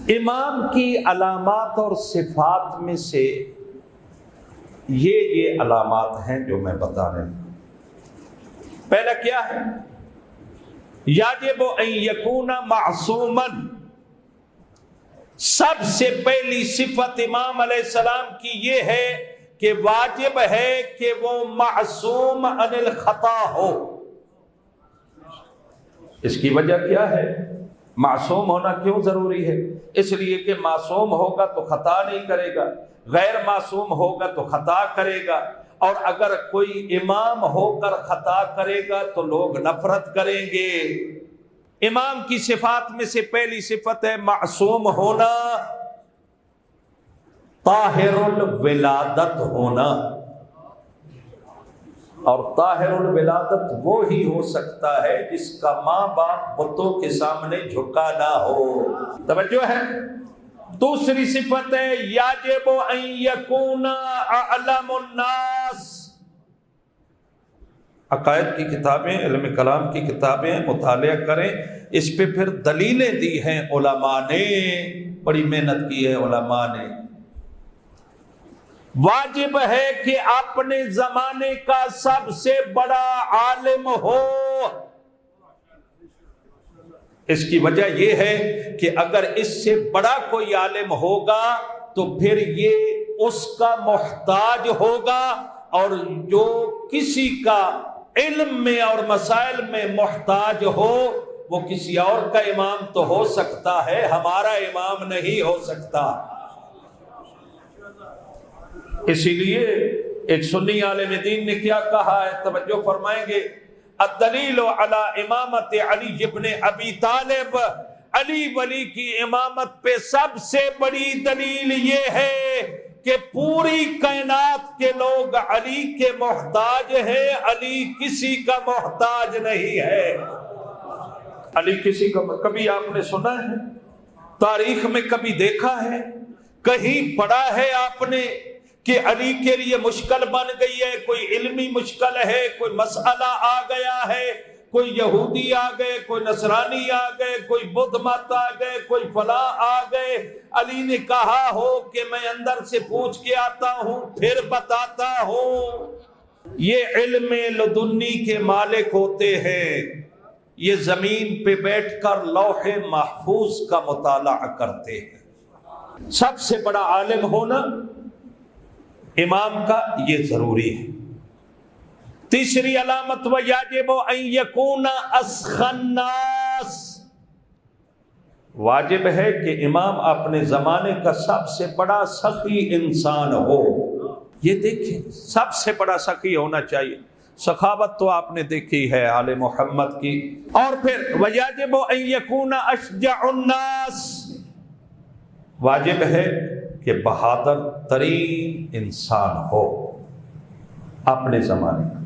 امام کی علامات اور صفات میں سے یہ علامات ہیں جو میں بتا رہا ہوں۔ پہلا کیا ہے؟ یجب ان یکون معصوما، سب سے پہلی صفت امام علیہ السلام کی یہ ہے کہ واجب ہے کہ وہ معصوم عن الخطا ہو۔ اس کی وجہ کیا ہے؟ معصوم ہونا کیوں ضروری ہے؟ اس لیے کہ معصوم ہوگا تو خطا نہیں کرے گا، غیر معصوم ہوگا تو خطا کرے گا، اور اگر کوئی امام ہو کر خطا کرے گا تو لوگ نفرت کریں گے۔ امام کی صفات میں سے پہلی صفت ہے معصوم ہونا، طاہر الولادت ہونا، اور طاہر الولادت وہ ہی ہو سکتا ہے جس کا ماں باپ بتوں کے سامنے جھکا نہ ہو۔ توجہ ہے؟ دوسری صفت ہے یجب ان یکون اعلم الناس۔ عقائد کی کتابیں، علم کلام کی کتابیں مطالعہ کریں، اس پہ پھر دلیلیں دی ہیں علماء نے، بڑی محنت کی ہے علماء نے۔ واجب ہے کہ اپنے زمانے کا سب سے بڑا عالم ہو۔ اس کی وجہ یہ ہے کہ اگر اس سے بڑا کوئی عالم ہوگا تو پھر یہ اس کا محتاج ہوگا، اور جو کسی کا علم میں اور مسائل میں محتاج ہو وہ کسی اور کا امام تو ہو سکتا ہے، ہمارا امام نہیں ہو سکتا۔ اسی لیے ایک سنی عالم دین نے کیا کہا ہے، توجہ فرمائیں گے، الدلیل علی امامت علی ابن ابی طالب، علی ولی کی امامت پہ سب سے بڑی دلیل یہ ہے کہ پوری کائنات کے لوگ علی کے محتاج ہیں، علی کسی کا محتاج نہیں ہے۔ علی کسی کا، کبھی آپ نے سنا ہے؟ تاریخ میں کبھی دیکھا ہے؟ کہیں پڑھا ہے آپ نے کہ علی کے لیے مشکل بن گئی ہے، کوئی علمی مشکل ہے، کوئی مسئلہ آ گیا ہے، کوئی یہودی آ گئے، کوئی نصرانی آ گئے، کوئی بدھ مت آ گئے، کوئی فلاں آ گئے، علی نے کہا ہو کہ میں اندر سے پوچھ کے آتا ہوں پھر بتاتا ہوں؟ یہ علم لدنی کے مالک ہوتے ہیں، یہ زمین پہ بیٹھ کر لوح محفوظ کا مطالعہ کرتے ہیں۔ سب سے بڑا عالم ہونا امام کا یہ ضروری ہے۔ تیسری علامت وَيَجِبُ أَن يَكُونَ أَسْخَى النَّاسِ، واجب ہے کہ امام اپنے زمانے کا سب سے بڑا سخی انسان ہو۔ یہ دیکھیں، سب سے بڑا سخی ہونا چاہیے۔ سخاوت تو آپ نے دیکھی ہے آل محمد کی۔ اور پھر وَيَجِبُ أَن يَكُونَ أَشْجَعُ النَّاسِ، واجب ہے کہ بہادر ترین انسان ہو اپنے زمانے کا۔